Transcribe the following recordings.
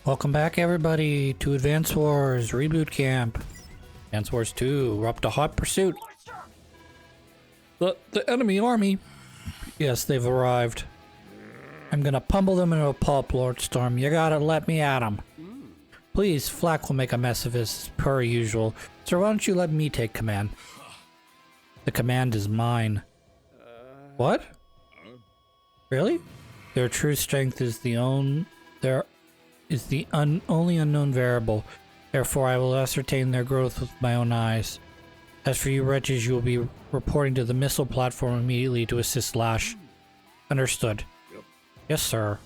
Welcome back, everybody, to Advance Wars Reboot Camp. Advance Wars 2, we're up to hot pursuit. The enemy army. Yes, they've arrived. I'm gonna pummel them into a pulp, Lord Storm. You gotta let me at them. Please, Flack will make a mess of this, per usual. Sir, why don't you let me take command? The command is mine. What? Really? Their true strength is the only unknown variable. Therefore, I will ascertain their growth with my own eyes. As for you wretches, you will be reporting to the missile platform immediately to assist Lash. Understood. Yep. Yes, sir.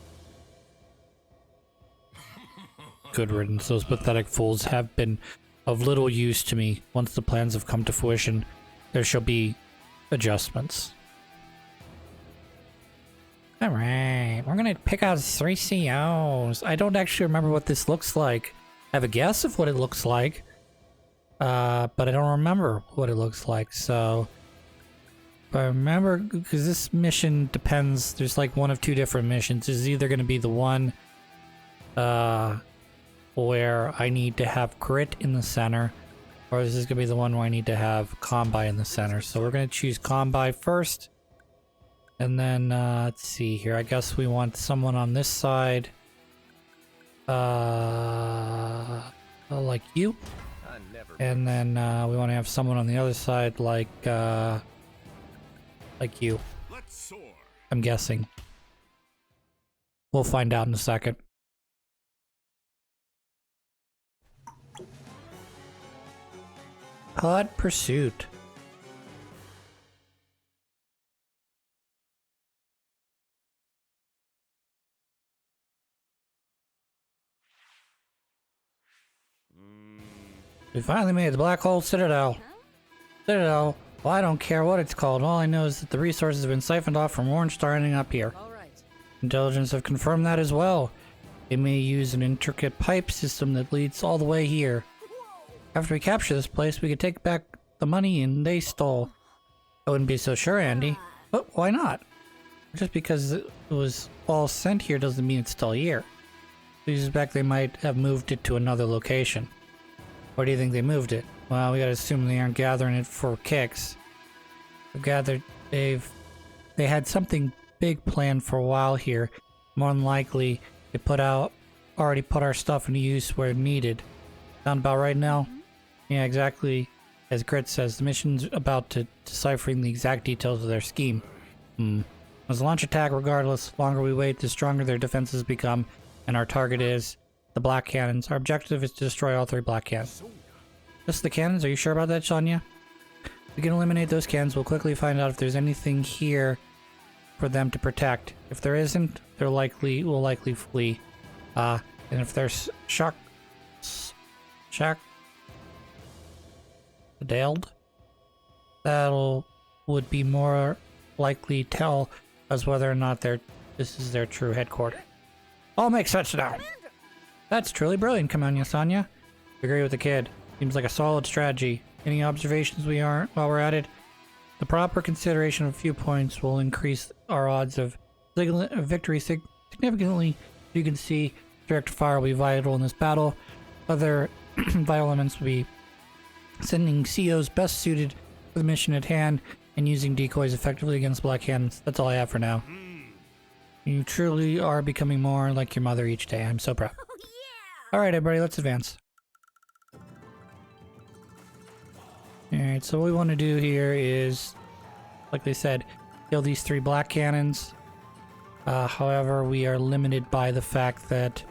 Good riddance. Those pathetic fools have been of little use to me. Once the plans have come to fruition, there shall be adjustments. Alright, we're gonna pick out 3 COs. I don't actually remember what this looks like. I have a guess of what it looks like. But I don't remember what it looks like, so... If I remember, because this mission depends, there's like one of 2 different missions. This is either gonna be the one, where I need to have grit in the center, or this is gonna be the one where I need to have combi in the center. So we're gonna choose combi first. And then, let's see here. I guess we want someone on this side. Like you. And then, we want to have someone on the other side like you. I'm guessing. We'll find out in a second. Hot pursuit. We finally made the Black Hole Citadel. Citadel? Well, I don't care what it's called. All I know is that the resources have been siphoned off from Orange Star ending up here. Intelligence have confirmed that as well. They may use an intricate pipe system that leads all the way here. After we capture this place, we could take back the money and they stole. I wouldn't be so sure, Andy. But why not? Just because it was all sent here doesn't mean it's still here. We suspect they might have moved it to another location. Where do you think they moved it? Well, we gotta assume they aren't gathering it for kicks. They had something big planned for a while here. More than likely, they already put our stuff into use where needed. Sound about right now? Yeah, exactly. As Grit says, the mission's about to deciphering the exact details of their scheme. Let's launch attack regardless. The longer we wait, the stronger their defenses become, and our target is the black cannons. Our objective is to destroy all 3 black cannons. Just the cannons? Are you sure about that, Sonya? We can eliminate those cannons. We'll quickly find out if there's anything here for them to protect. If there isn't, we'll likely flee. And if there's that'll would be more likely tell us whether or not this is their true headquarters. All makes sense now. That's truly brilliant, Kamanya Sonya. Agree with the kid. Seems like a solid strategy. Any observations while we're at it? The proper consideration of a few points will increase our odds of victory significantly. You can see direct fire will be vital in this battle. Other vital elements will be sending COs best suited for the mission at hand and using decoys effectively against black cannons. That's all I have for now. You truly are becoming more like your mother each day. I'm so proud. Alright, everybody, let's advance. Alright, so what we want to do here is, like they said, kill these 3 black cannons. However, we are limited by the fact that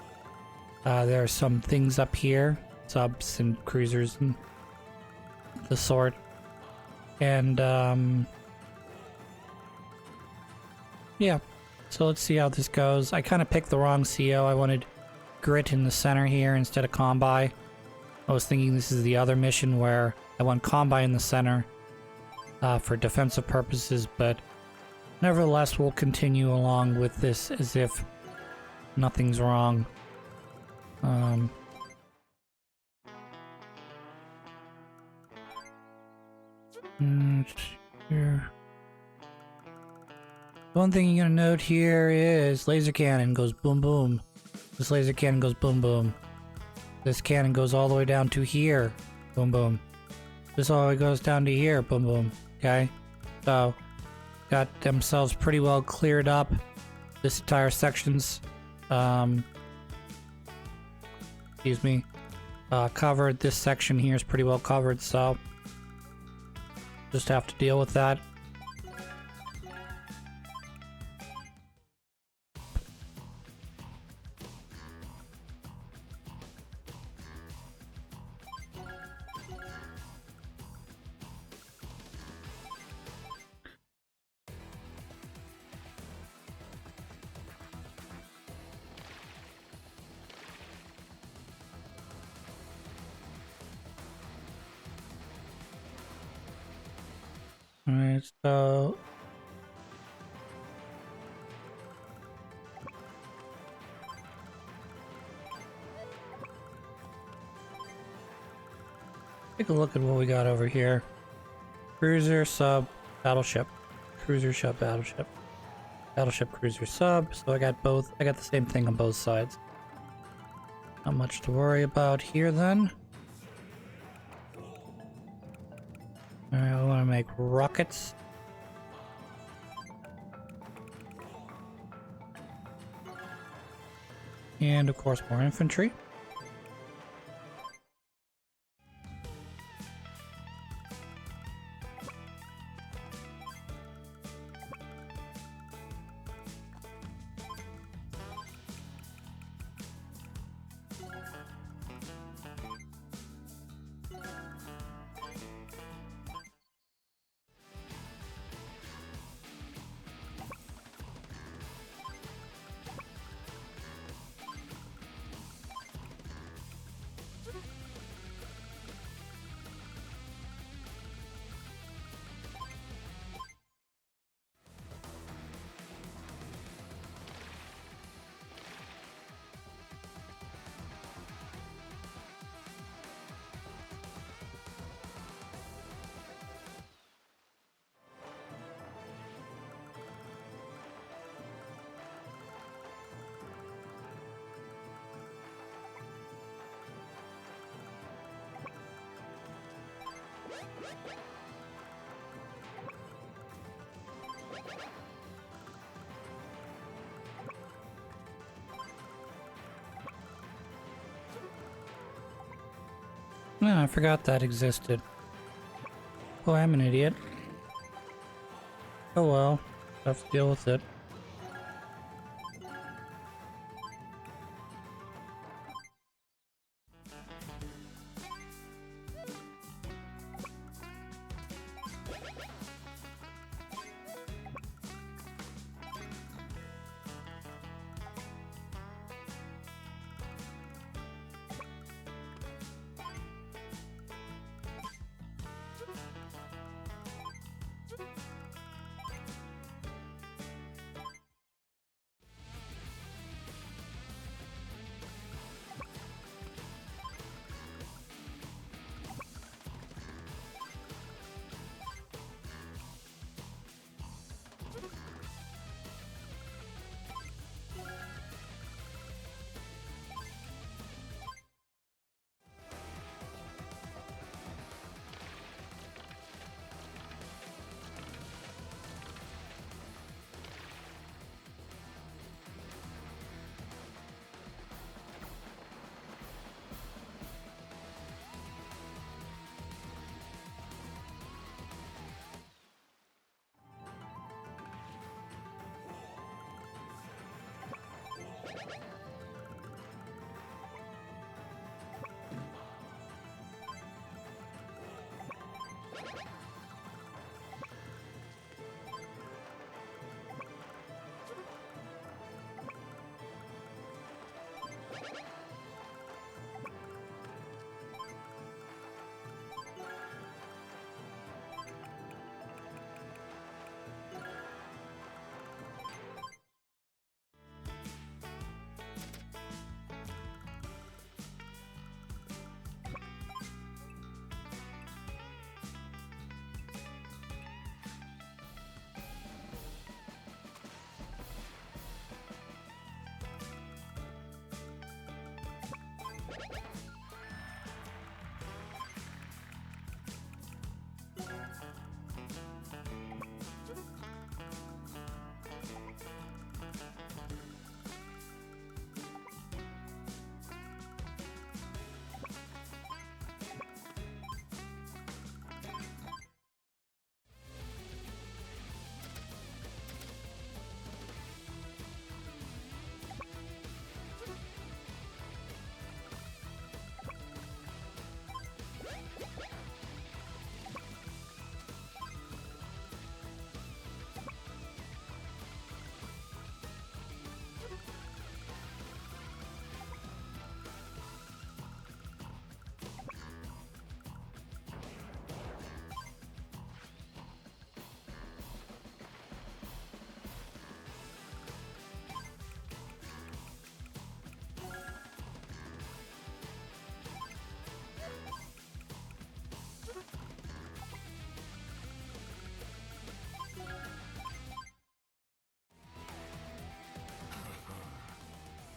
there are some things up here, subs and cruisers and the sort. And, yeah. So let's see how this goes. I kind of picked the wrong CO. I wanted Grit in the center here instead of combi. I was thinking this is the other mission where I want combi in the center for defensive purposes, but nevertheless we'll continue along with this as if nothing's wrong. Here. One thing you're gonna note here is laser cannon goes boom boom. This laser cannon goes boom boom. This cannon goes all the way down to here. Boom boom. This all the way goes down to here. Boom boom. Okay? So, got themselves pretty well cleared up. This entire section's, excuse me, covered. This section here is pretty well covered, so just have to deal with that. Alright, so take a look at what we got over here. Cruiser, sub, battleship. Cruiser, sub, battleship. Battleship, cruiser, sub. So I got both. I got the same thing on both sides. Not much to worry about here then. Alright, I want to make rockets. And of course more infantry. No, I forgot that existed. Oh, I'm an idiot. Oh well, have to deal with it.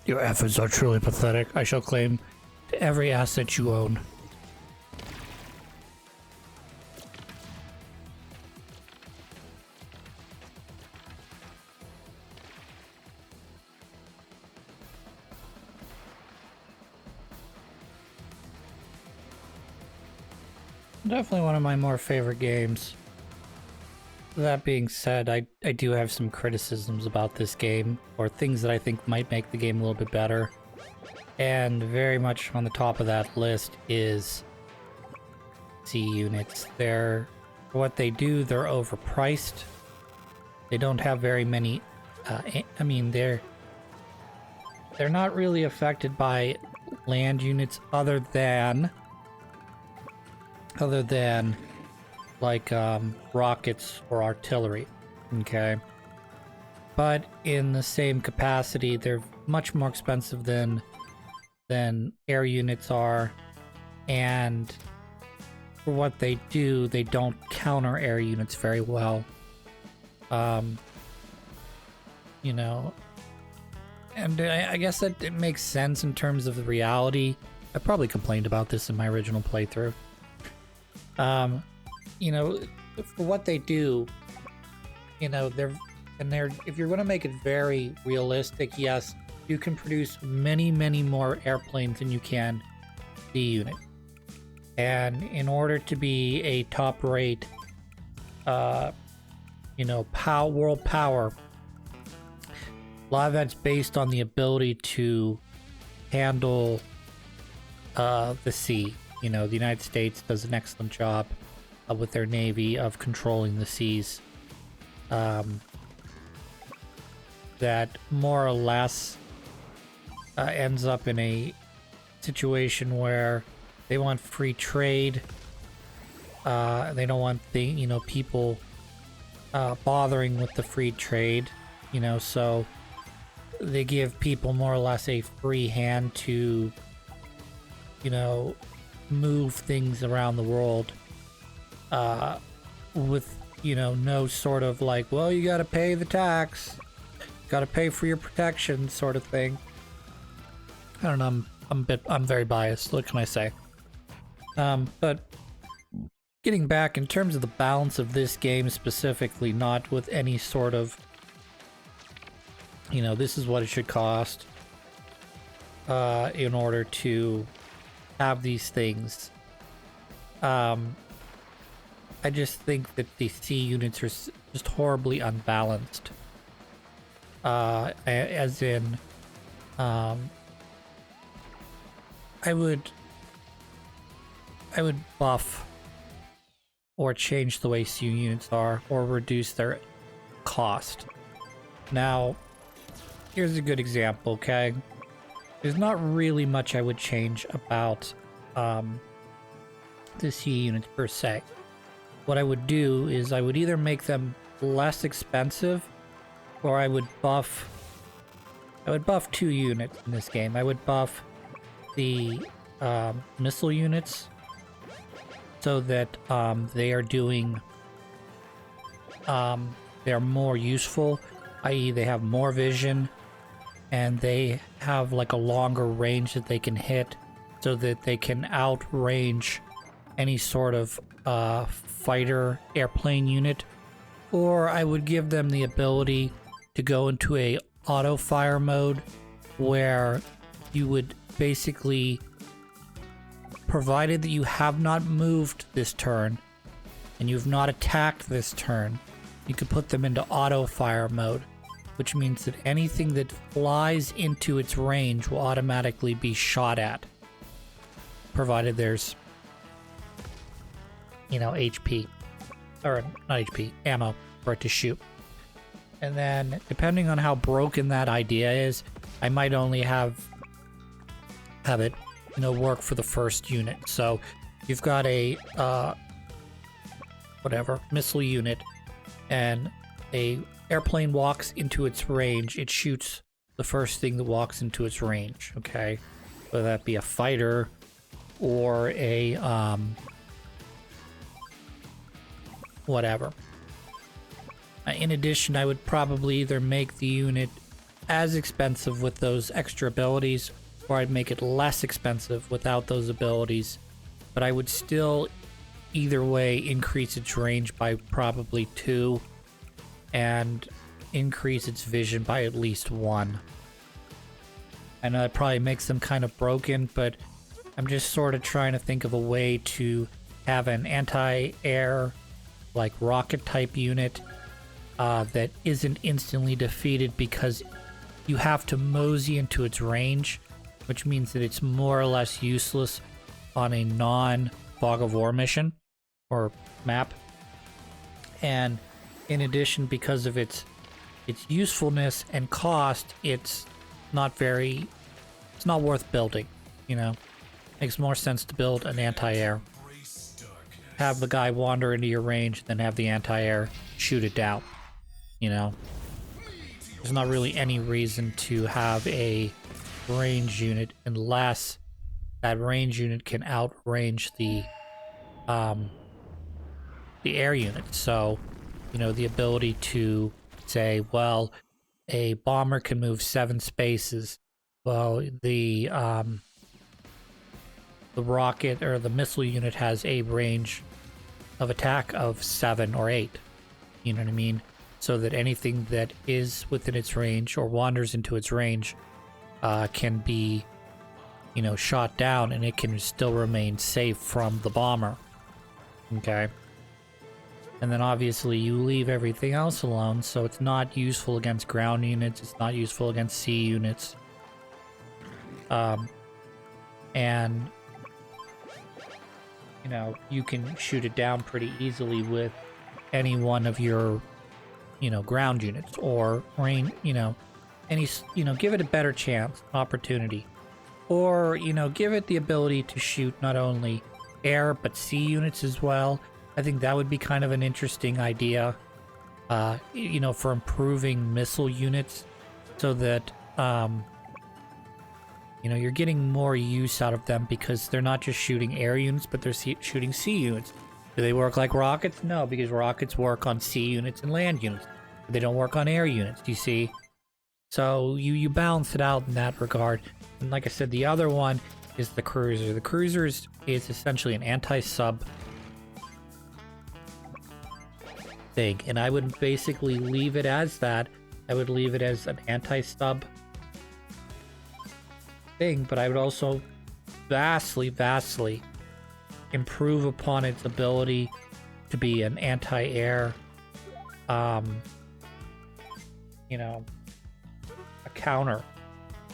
Your efforts are truly pathetic. I shall claim every asset you own. Definitely one of my more favorite games. That being said, I do have some criticisms about this game, or things that I think might make the game a little bit better. And very much on the top of that list is C units. For what they do, they're overpriced. They don't have very many, I mean, they're not really affected by land units other than like rockets or artillery, okay? But in the same capacity, they're much more expensive than air units are, and for what they do, they don't counter air units very well. You know, and I guess that it makes sense in terms of the reality. I probably complained about this in my original playthrough. You know, for what they do, you know, if you're going to make it very realistic, yes, you can produce many more airplanes than you can the unit. And in order to be a top rate, you know, world power, a lot of that's based on the ability to handle the sea. You know, the United States does an excellent job with their navy of controlling the seas. That more or less ends up in a situation where they want free trade. They don't want people bothering with the free trade. You know, so they give people more or less a free hand to, you know, move things around the world with, you know, no sort of like, well, you gotta pay the tax, gotta pay for your protection sort of thing. I don't know, I'm very biased, what can I say? But getting back in terms of the balance of this game specifically, not with any sort of, you know, this is what it should cost in order to have these things. I just think that the C units are just horribly unbalanced. As in, I would buff or change the way C units are, or reduce their cost. Now, here's a good example, okay? There's not really much I would change about the C units per se. What I would do is I would either make them less expensive, or I would buff 2 units in this game. I would buff the missile units so that they are doing they're more useful, i.e. they have more vision and they have like a longer range that they can hit, so that they can outrange any sort of fighter airplane unit. Or I would give them the ability to go into a auto fire mode, where you would basically, provided that you have not moved this turn and you've not attacked this turn, you could put them into auto fire mode, which means that anything that flies into its range will automatically be shot at, provided there's, you know, HP, or not HP, ammo for it to shoot. And then, depending on how broken that idea is, I might only have it, you know, work for the first unit. So you've got a whatever missile unit, and a airplane walks into its range, it shoots the first thing that walks into its range, okay? Whether that be a fighter or a whatever. In addition, I would probably either make the unit as expensive with those extra abilities, or I'd make it less expensive without those abilities. But I would still, either way, increase its range by probably 2 and increase its vision by at least 1. I know that probably makes them kind of broken, but I'm just sort of trying to think of a way to have an anti-air, like rocket type unit that isn't instantly defeated, because you have to mosey into its range, which means that it's more or less useless on a non-Fog of War mission or map. And in addition, because of its usefulness and cost, it's not worth building, you know? Makes more sense to build an anti-air. Have the guy wander into your range, then have the anti-air shoot it down, you know? There's not really any reason to have a range unit unless that range unit can outrange the air unit. So, you know, the ability to say, well, a bomber can move 7 spaces. Well, the rocket or the missile unit has a range of attack of 7 or 8. You know what I mean? So that anything that is within its range or wanders into its range can be, you know, shot down, and it can still remain safe from the bomber. Okay? And then obviously you leave everything else alone, so it's not useful against ground units, it's not useful against sea units. And, you know, you can shoot it down pretty easily with any one of your, you know, ground units, or rain, you know, give it a better chance, opportunity. Or, you know, give it the ability to shoot not only air, but sea units as well. I think that would be kind of an interesting idea, you know, for improving missile units, so that, you know, you're getting more use out of them, because they're not just shooting air units, but they're shooting sea units. Do they work like rockets? No, because rockets work on sea units and land units. They don't work on air units, you see? So you balance it out in that regard. And like I said, the other one is the cruiser. The cruiser is essentially an anti-sub thing, and I would basically leave it as that. I would leave it as an anti-sub thing, but I would also vastly improve upon its ability to be an anti-air, you know, a counter.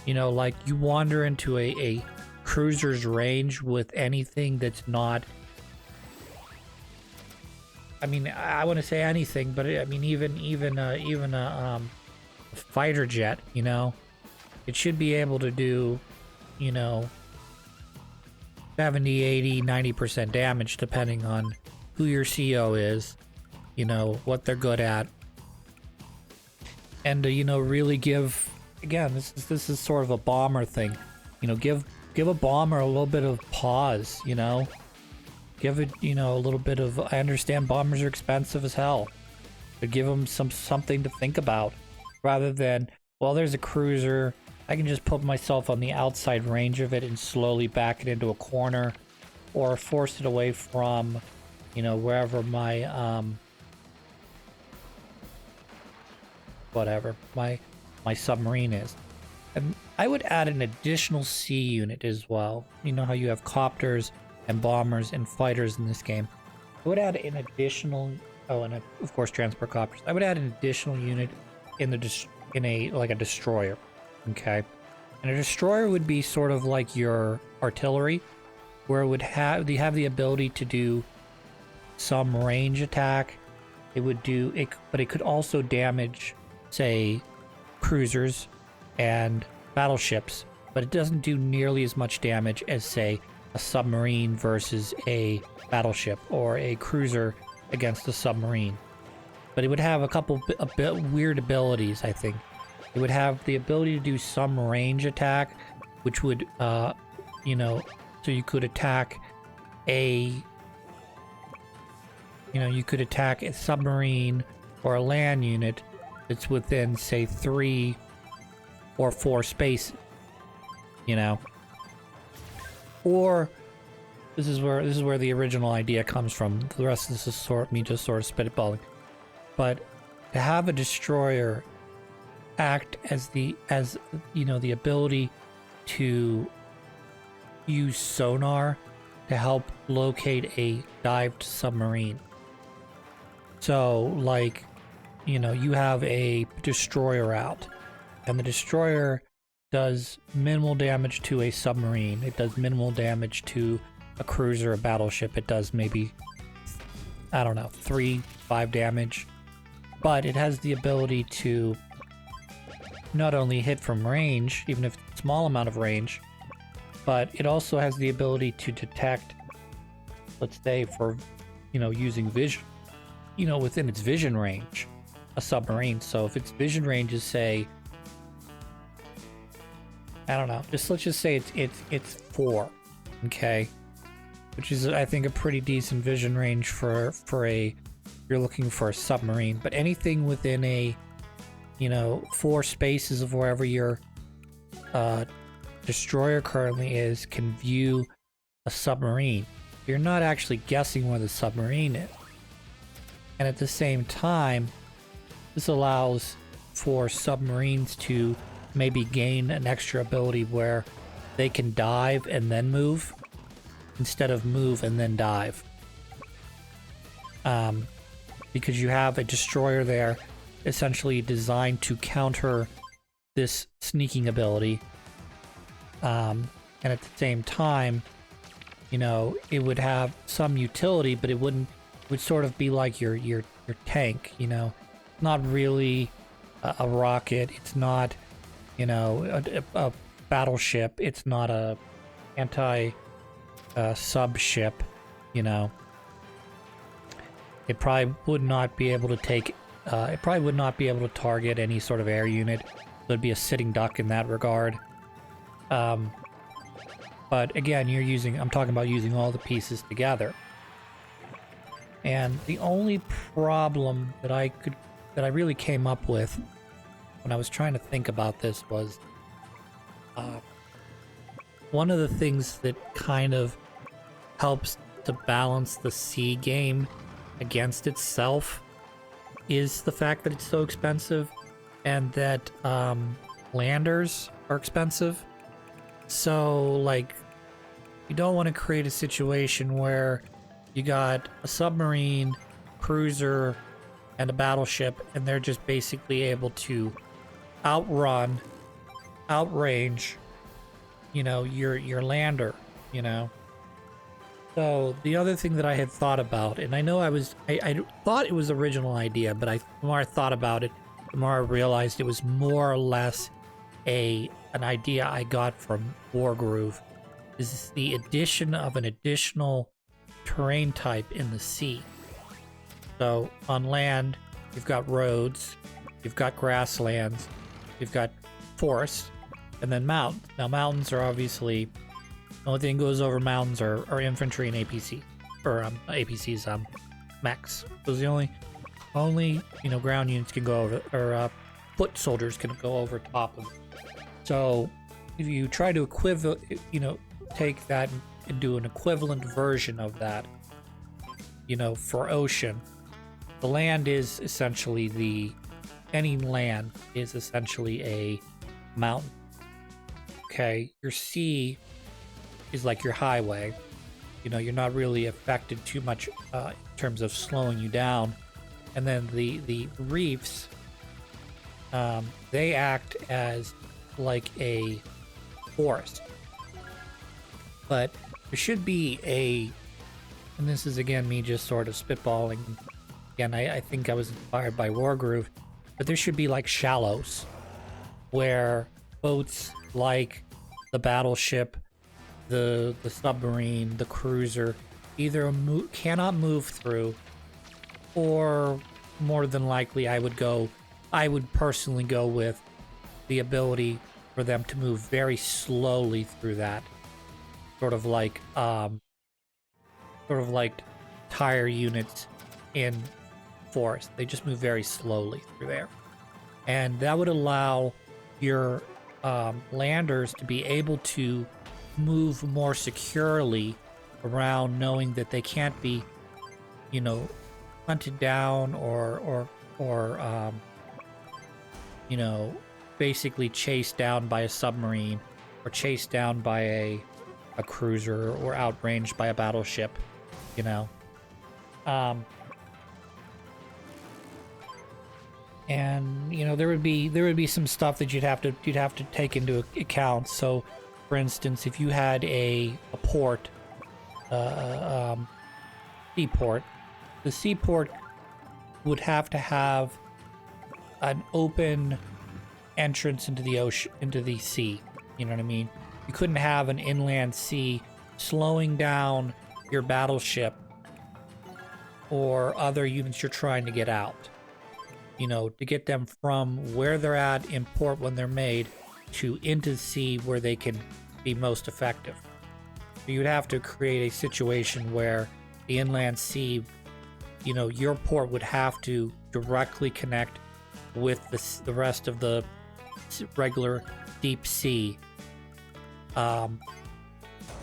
You know, like, you wander into a cruiser's range with anything that's not, I mean, I want to say anything, but I mean, even a fighter jet, you know, it should be able to do, you know, 70, 80, 90% damage, depending on who your CO is, you know, what they're good at. And, you know, really give, again, this is sort of a bomber thing, you know, give a bomber a little bit of pause, you know, give it, you know, a little bit of, I understand bombers are expensive as hell, but give them something to think about, rather than, well, there's a cruiser, I can just put myself on the outside range of it and slowly back it into a corner, or force it away from, you know, wherever my, whatever, my submarine is. And I would add an additional sea unit as well. You know how you have copters and bombers and fighters in this game. I would add an additional, oh, and of course transport copters. I would add an additional unit in like a destroyer. Okay, and a destroyer would be sort of like your artillery, where it would have the ability to do some range attack. It would do it, but it could also damage, say, cruisers and battleships. But it doesn't do nearly as much damage as, say, a submarine versus a battleship, or a cruiser against a submarine. But it would have a bit weird abilities, I think. It would have the ability to do some range attack, which would, you know, so you could attack you could attack a submarine or a land unit that's within, say, 3 or 4 spaces, you know? Or this is where the original idea comes from. The rest of this is me just sort of spitballing. But to have a destroyer act as the ability to use sonar to help locate a dived submarine. So, like, you have a destroyer out, and the destroyer does minimal damage to a submarine. It does minimal damage to a cruiser, a battleship. It does maybe, I don't know, 3-5 damage. But it has the ability to not only hit from range, even if it's a small amount of range, but it also has the ability to detect, let's say, for, using vision, within its vision range, a submarine. So if its vision range is, say, I don't know, let's just say it's 4, okay? Which is, I think, a pretty decent vision range for you're looking for a submarine. But anything within a 4 spaces of wherever your destroyer currently is can view a submarine. You're not actually guessing where the submarine is. And at the same time, this allows for submarines to maybe gain an extra ability where they can dive and then move instead of move and then dive. Because you have a destroyer there essentially designed to counter this sneaking ability. And at the same time, it would have some utility, but it would sort of be like your tank, not really a rocket. It's not, a battleship. It's not a sub ship, It probably would not be able to take, it probably would not be able to target any sort of air unit. There'd be a sitting duck in that regard. But again, I'm talking about using all the pieces together. And the only problem that I really came up with when I was trying to think about this was, one of the things that kind of helps to balance the sea game against itself is the fact that it's so expensive, and that landers are expensive. So, like, you don't want to create a situation where you got a submarine, cruiser, and a battleship, and they're just basically able to outrange, your lander, So the other thing that I had thought about, and I know I thought it was original idea, but the more I thought about it, the more I realized it was more or less an idea I got from Wargroove, is the addition of an additional terrain type in the sea. So on land, you've got roads, you've got grasslands, you've got forests, and then mountains. Now mountains are obviously, the only thing that goes over mountains are infantry and APC, or APCs, mechs. Those are the only ground units can go over, or foot soldiers can go over top of them. So if you try to take that and do an equivalent version of that, for ocean, the land is essentially any land is essentially a mountain. Okay, your sea is like your highway. You're not really affected too much in terms of slowing you down. And then the reefs, they act as like a forest. But there should be and this is again me just sort of spitballing. Again, I think I was inspired by Wargroove, but there should be like shallows where boats like the battleship, the submarine, the cruiser, either cannot move through, or more than likely I would personally go with the ability for them to move very slowly through that. Sort of like tire units in forest. They just move very slowly through there. And that would allow your landers to be able to move more securely around, knowing that they can't be, you know, hunted down or you know, basically chased down by a submarine or chased down by a cruiser or outranged by a battleship, you know. And you know, there would be some stuff that you'd have to take into account. So for instance, if you had a port, seaport, the seaport would have to have an open entrance into the ocean, into the sea. You know what I mean? You couldn't have an inland sea slowing down your battleship or other units you're trying to get out. You know, to get them from where they're at in port when they're made to into the sea where they can be most effective. So you'd have to create a situation where the inland sea, you know, your port would have to directly connect with the rest of the regular deep sea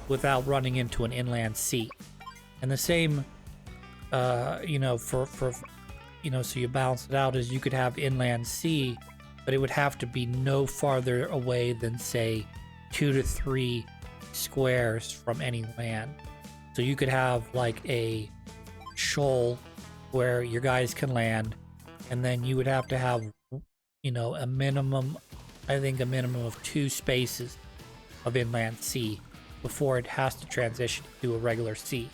without running into an inland sea. And the same, you know, for you know, so you balance it out as you could have inland sea, but it would have to be no farther away than, say, 2 to 3 squares from any land. So you could have like a shoal where your guys can land, and then you would have to have, you know, a minimum, I think a minimum of 2 spaces of inland sea before it has to transition to a regular sea.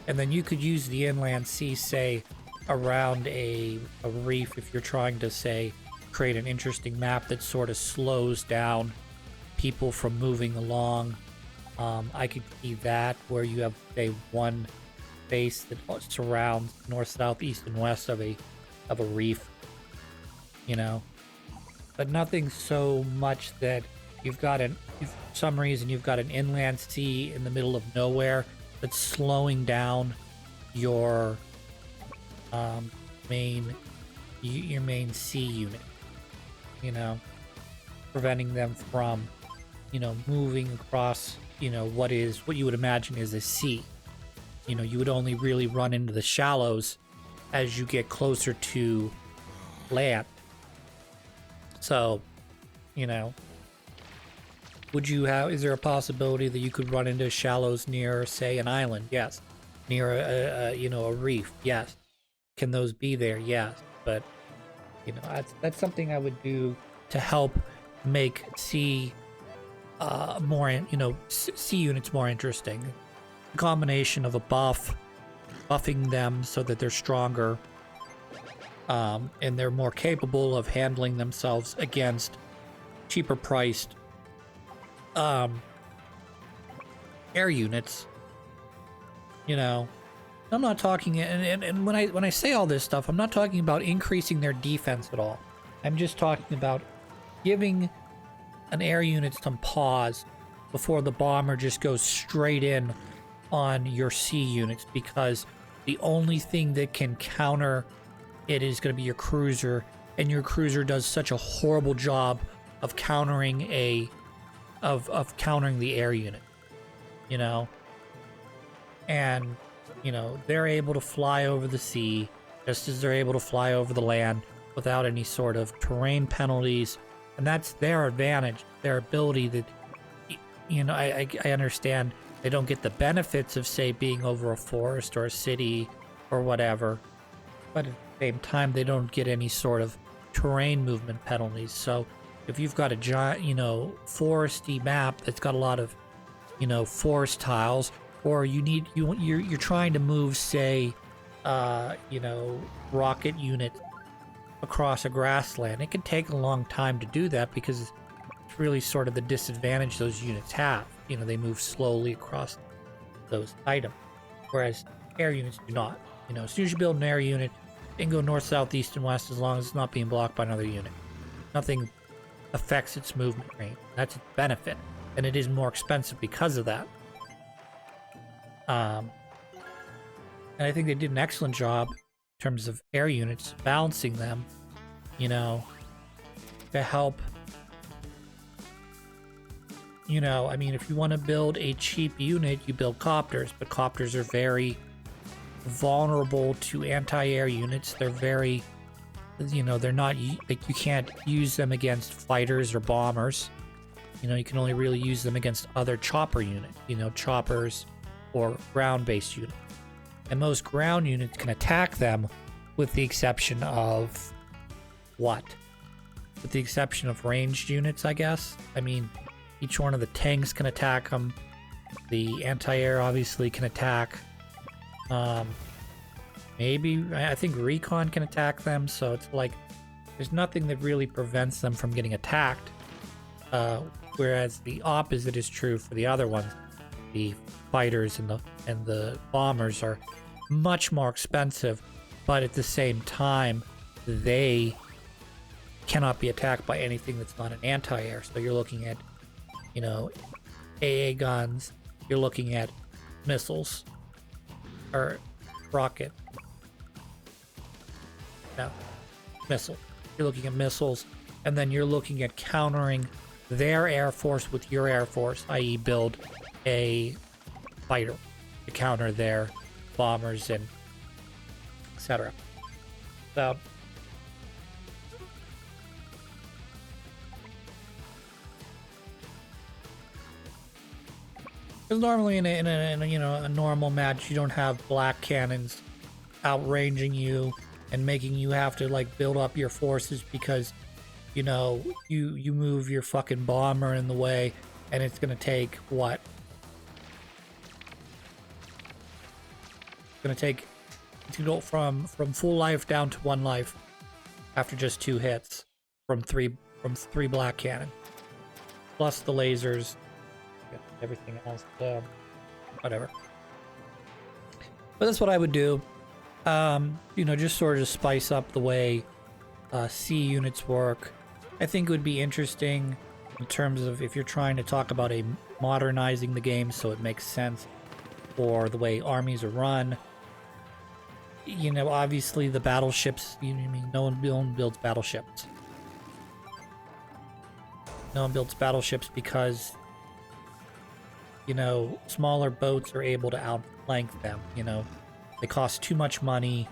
And then you could use the inland sea, say, around a reef if you're trying to, say, create an interesting map that sort of slows down people from moving along. I could see that where you have, say, one base that surrounds north, south, east, and west of a reef, you know, but nothing so much that you've got for some reason you've got an inland sea in the middle of nowhere that's slowing down your your main sea unit, you know, preventing them from, you know, moving across, you know, what you would imagine is a sea. You know, you would only really run into the shallows as you get closer to land. So, you know, is there a possibility that you could run into shallows near, say, an island? Yes. Near a reef? Yes. Can those be there? Yes. But, you know, that's something I would do to help make sea sea units more interesting. A combination of a buffing them so that they're stronger, and they're more capable of handling themselves against cheaper priced air units. You know, I'm not talking, and when I say all this stuff, I'm not talking about increasing their defense at all. I'm just talking about giving an air unit some pause before the bomber just goes straight in on your sea units, because the only thing that can counter it is going to be your cruiser, and your cruiser does such a horrible job of countering countering the air unit, you know. And, you know, they're able to fly over the sea just as they're able to fly over the land without any sort of terrain penalties. And that's their advantage, their ability that, you know, I understand they don't get the benefits of, say, being over a forest or a city or whatever, but at the same time, they don't get any sort of terrain movement penalties. So if you've got a giant, you know, foresty map that's got a lot of, you know, forest tiles, or you're trying to move, say, you know, rocket unit across a grassland, it can take a long time to do that because it's really sort of the disadvantage those units have. You know, they move slowly across those items, whereas air units do not. You know, as soon as you build an air unit, it can go north, south, east, and west as long as it's not being blocked by another unit. Nothing affects its movement range. That's its benefit, and it is more expensive because of that. And I think they did an excellent job in terms of air units, balancing them, you know, to help you know, I mean, if you want to build a cheap unit, you build copters, but copters are very vulnerable to anti-air units. They're very, you know, they're not, like, you can't use them against fighters or bombers. You know, you can only really use them against other chopper units, you know, choppers or ground-based units. And most ground units can attack them with the exception of what? With the exception of ranged units, I guess. I mean, each one of the tanks can attack them. The anti-air obviously can attack. Maybe, I think recon can attack them, so it's like, there's nothing that really prevents them from getting attacked. Whereas the opposite is true for the other ones. The fighters and the bombers are much more expensive, but at the same time, they cannot be attacked by anything that's not an anti-air. So you're looking at, you know, AA guns, you're looking at missiles, or rocket. No, missile. You're looking at missiles, and then you're looking at countering their air force with your air force, i.e. build a fighter to counter their bombers and etc. So because normally in a you know, a normal match, you don't have black cannons outranging you and making you have to like build up your forces because, you know, you move your fucking bomber in the way and it's gonna take what? It's gonna take, to go from full life down to 1 life after just 2 hits from three black cannon, plus the lasers, everything else, whatever. But that's what I would do. You know, just sort of spice up the way C units work. I think it would be interesting in terms of if you're trying to talk about modernizing the game so it makes sense for the way armies are run. You know, obviously the battleships, I mean, no one builds battleships. No one builds battleships because, you know, smaller boats are able to outflank them, you know. They cost too much money,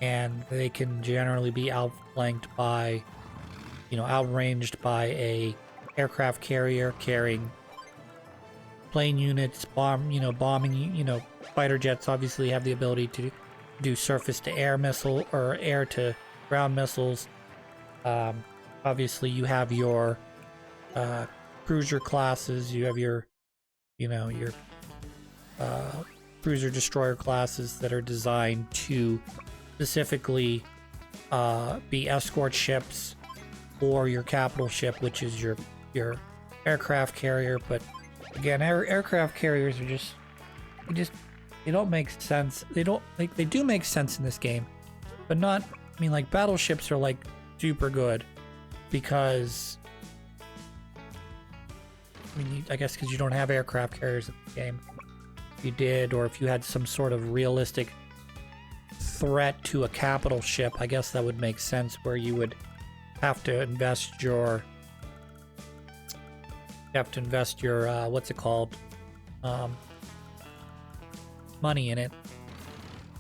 and they can generally be outflanked by, you know, outranged by a aircraft carrier carrying plane units, bombing, you know, fighter jets obviously have the ability to do surface-to-air missile or air-to-ground missiles. Obviously, you have your cruiser classes, you have your, you know, your cruiser destroyer classes that are designed to specifically be escort ships, or your capital ship, which is your aircraft carrier. But again, aircraft carriers are just they don't make sense. They do make sense in this game, but not, I mean, like, battleships are like super good because, I mean, I guess because you don't have aircraft carriers in the game. If you did, or if you had some sort of realistic threat to a capital ship, I guess that would make sense, where you would have to invest your what's it called, money in it.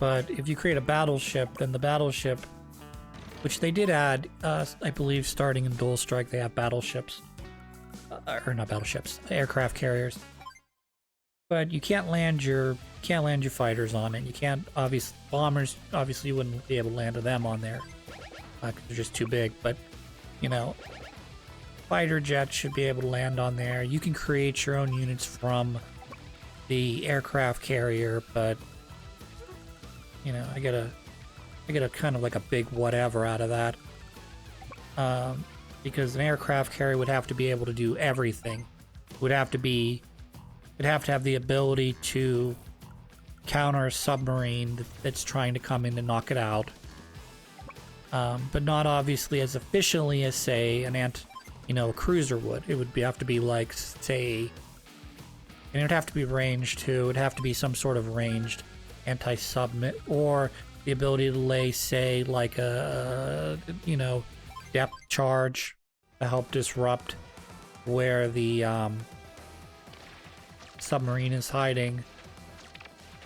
But if you create a battleship, then the battleship, which they did add, I believe starting in Dual Strike, they have battleships, or not battleships, aircraft carriers. But you can't land your fighters on it. You can't, bombers, obviously you wouldn't be able to land them on there because they're just too big. But, you know, fighter jets should be able to land on there. You can create your own units from the aircraft carrier, but, you know, I get a kind of like a big whatever out of that, because an aircraft carrier would have to be able to do everything. It'd have to have the ability to counter a submarine that's trying to come in and knock it out, but not obviously as efficiently as, say, a cruiser would. It would have to be like, say, and it would have to be ranged too. It'd have to be some sort of ranged anti-sub, or the ability to lay, say, like a, depth charge to help disrupt where the submarine is hiding.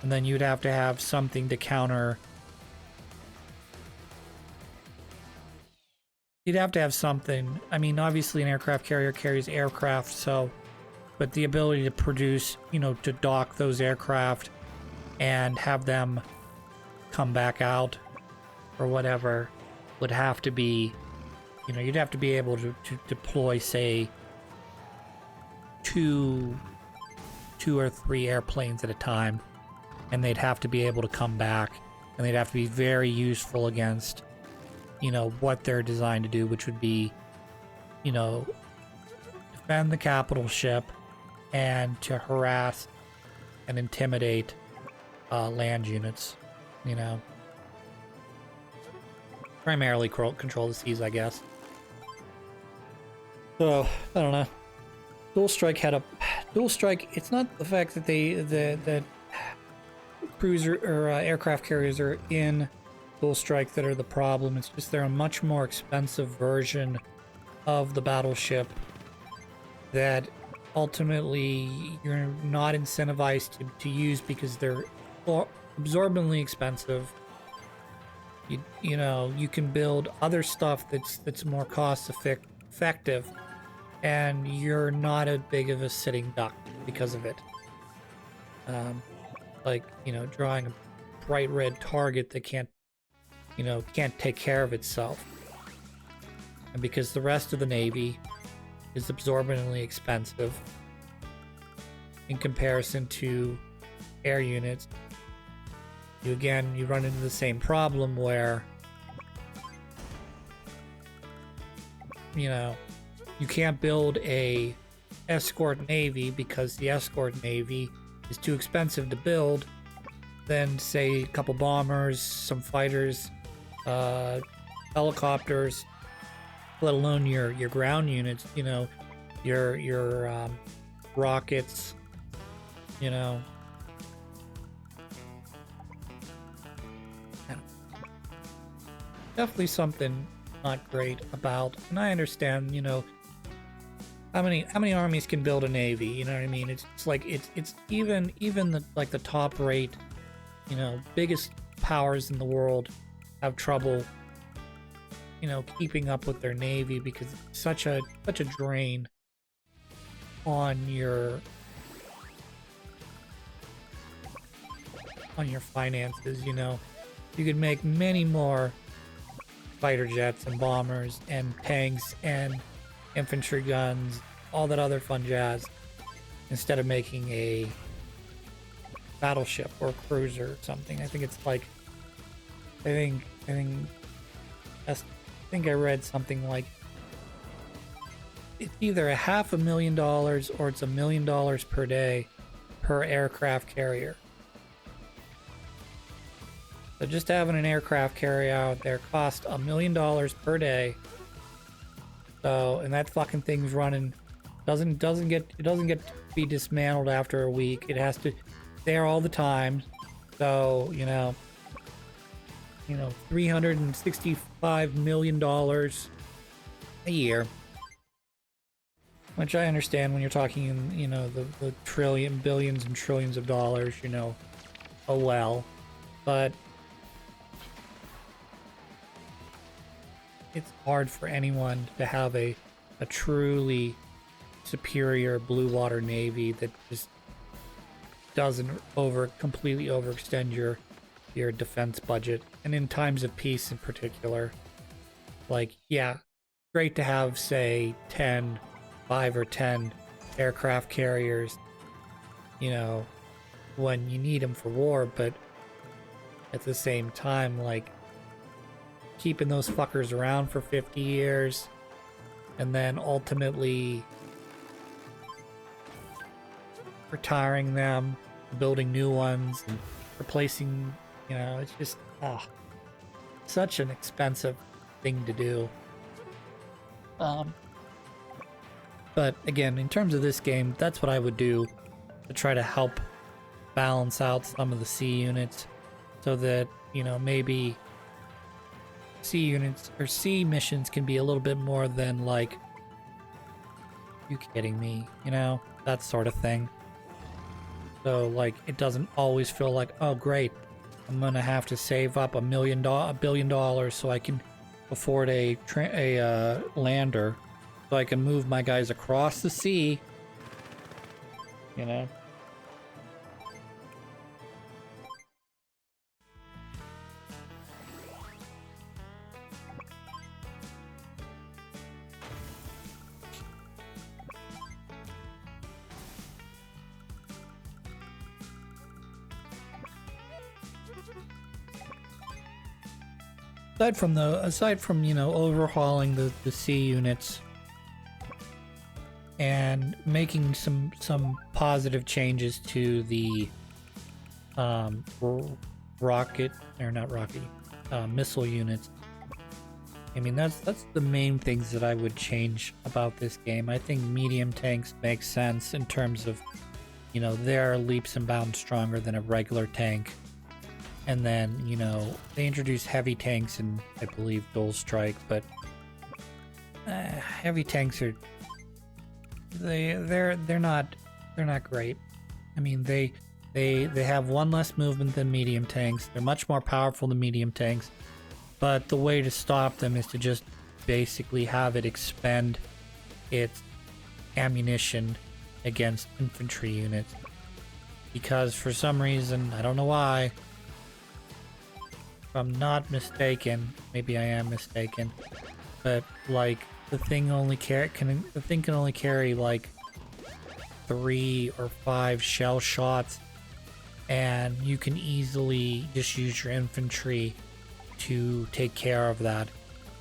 And then you'd have to have something to counter. You'd have to have something. I mean, obviously an aircraft carrier carries aircraft, so... But the ability to produce, you know, to dock those aircraft and have them come back out or whatever would have to be, you know, you'd have to be able to deploy, say, two or three airplanes at a time, and they'd have to be able to come back, and they'd have to be very useful against, you know, what they're designed to do, which would be, you know, defend the capital ship and to harass and intimidate land units, you know. Primarily control the seas, I guess. So, I don't know. Dual Strike had a... Dual Strike, it's not the fact that that cruiser or aircraft carriers are in Dual Strike that are the problem. It's just they're a much more expensive version of the battleship that ultimately you're not incentivized to use because they're absorbently expensive. You know, you can build other stuff that's more cost effective, and you're not as big of a sitting duck because of it. Like, you know, drawing a bright red target that can't take care of itself. And because the rest of the Navy is absorbently expensive in comparison to air units, you run into the same problem where, you know, you can't build a escort navy because the escort navy is too expensive to build. Then, say, a couple bombers, some fighters, helicopters, let alone your ground units, you know, your rockets, you know. Definitely something not great about, and I understand, you know, how many armies can build a navy, you know what I mean? It's like it's even the top rate, you know, biggest powers in the world have trouble, you know, keeping up with their navy because it's such a drain on your finances, you know. You could make many more fighter jets and bombers and tanks and infantry guns, all that other fun jazz, instead of making a battleship or a cruiser or something. I think it's like, I think I read something like it's either $500,000 or it's $1 million per day per aircraft carrier. So just having an aircraft carrier out there costs $1 million per day. So, and that fucking thing's running, doesn't get to be dismantled after a week. It has to there all the time. So, you know, $365 million a year. Which I understand when you're talking in, you know, the billions and trillions of dollars, you know, oh well. But it's hard for anyone to have a truly superior blue water navy that just doesn't completely overextend your defense budget, and in times of peace in particular. Like, yeah, great to have, say, 5 or 10 aircraft carriers, you know, when you need them for war, but at the same time, like, keeping those fuckers around for 50 years and then ultimately retiring them, building new ones, and replacing, you know, it's just such an expensive thing to do. But again, in terms of this game, that's what I would do to try to help balance out some of the C units so that, you know, maybe C units or C missions can be a little bit more than like, you kidding me, you know, that sort of thing. So like it doesn't always feel like, oh great, I'm gonna have to save up $1 billion so I can afford a lander, so I can move my guys across the sea. You know. Aside from you know overhauling the sea units and making some positive changes to the rocket or not rocket missile units. I mean that's the main things that I would change about this game. I think medium tanks make sense in terms of you know they're leaps and bounds stronger than a regular tank. And then, you know, they introduced heavy tanks in, I believe, Dual Strike, but heavy tanks are they're not great. I mean, they have one less movement than medium tanks. They're much more powerful than medium tanks, but the way to stop them is to just basically have it expend its ammunition against infantry units. Because for some reason, I don't know why, I'm not mistaken, maybe I am mistaken, but like the thing can only carry like 3 or 5 shell shots, and you can easily just use your infantry to take care of that,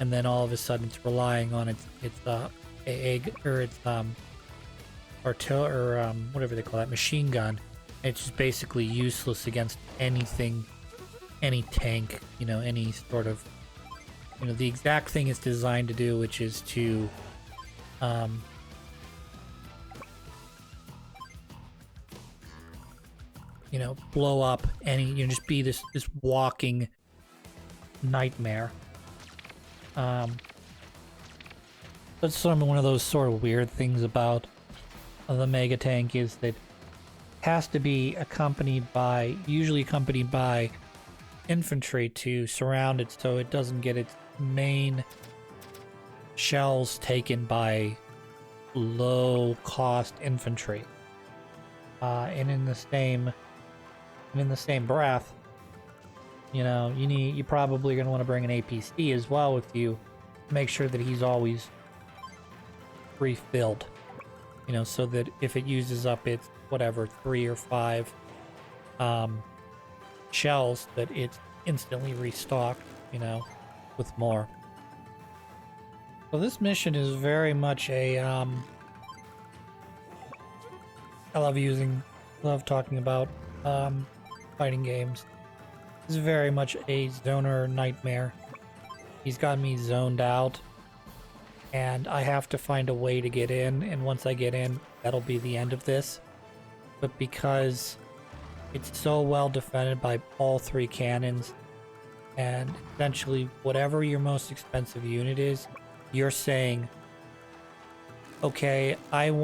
and then all of a sudden it's relying on its whatever they call that, machine gun. It's just basically useless against anything. Any tank, you know, any sort of, you know, the exact thing it's designed to do, which is to, you know, blow up any, you know, just be this walking nightmare. That's one of those sort of weird things about the Mega Tank is that it has to be usually accompanied by infantry to surround it so it doesn't get its main shells taken by low cost infantry. And in the same breath, you know, you probably gonna want to bring an APC as well with you, make sure that he's always refilled, you know, so that if it uses up its whatever 3 or 5 shells, that it's instantly restocked, you know, with more. So this mission is very much a I love talking about fighting games. This is very much a zoner nightmare. He's got me zoned out, and I have to find a way to get in, and once I get in, that'll be the end of this. But because it's so well defended by all 3 cannons, and essentially whatever your most expensive unit is, you're saying, okay, I'm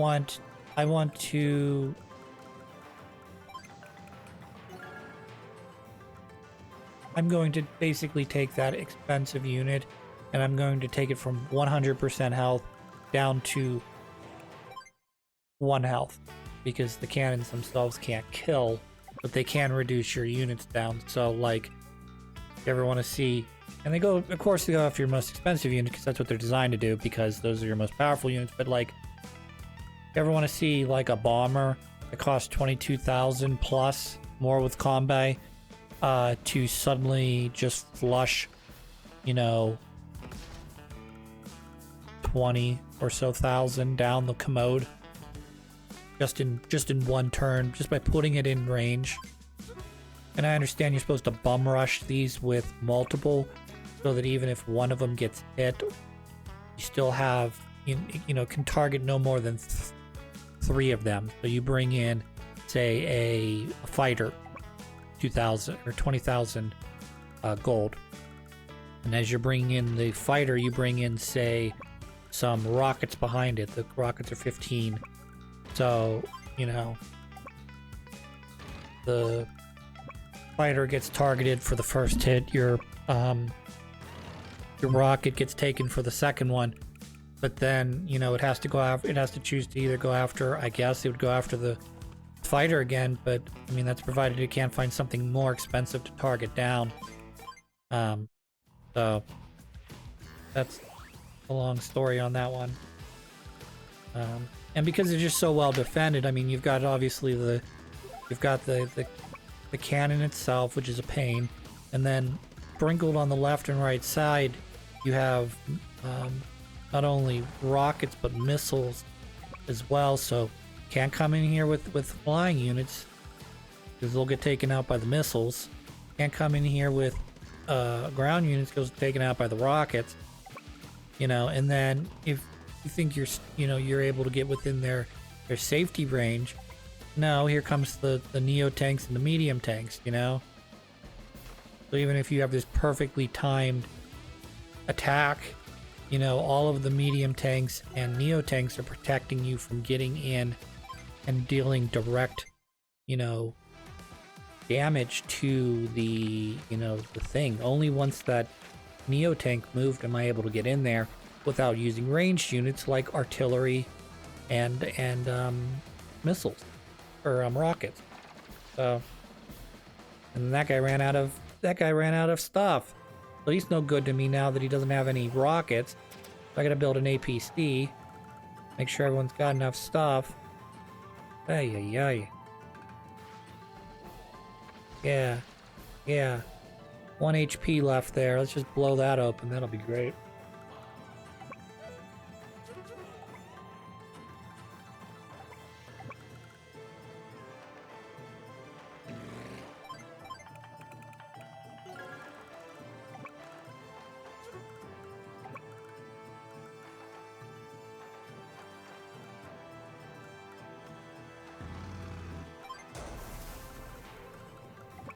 going to basically take that expensive unit and I'm going to take it from 100% health down to 1 health, because the cannons themselves can't kill, but they can reduce your units down. So like, if you ever want to see, and they go, of course they go after your most expensive unit because that's what they're designed to do, because those are your most powerful units. But like, if you ever want to see like a bomber that costs 22,000 plus more with combat, to suddenly just flush, you know, 20 or so thousand down the commode just in one turn, just by putting it in range. And I understand you're supposed to bum rush these with multiple, so that even if one of them gets hit, you still have, you know, can target no more than 3 of them. So you bring in, say, a fighter, 2,000 or 20,000 gold. And as you're bringing in the fighter, you bring in, say, some rockets behind it. The rockets are 15. So, you know, the fighter gets targeted for the first hit, your rocket gets taken for the second one. But then, you know, it has to go after, it has to choose to either go after, I guess it would go after the fighter again, but I mean, that's provided it can't find something more expensive to target down. So that's a long story on that one. And because it's just so well defended, I mean, you've got obviously the cannon itself, which is a pain, and then sprinkled on the left and right side, you have not only rockets but missiles as well. So can't come in here with flying units because they'll get taken out by the missiles. Can't come in here with ground units because taken out by the rockets. You know, and then if you think you're able to get within their safety range, no, here comes the neo tanks and the medium tanks. You know, so even if you have this perfectly timed attack, you know, all of the medium tanks and neo tanks are protecting you from getting in and dealing direct, you know, damage to the, you know, the thing. Only once that neo tank moved am I able to get in there without using ranged units like artillery and missiles or rockets. So, and that guy ran out of stuff. So he's no good to me now that he doesn't have any rockets. So I gotta build an APC. Make sure everyone's got enough stuff. Ay, ay, ay. Yeah. 1 HP left there. Let's just blow that open. That'll be great.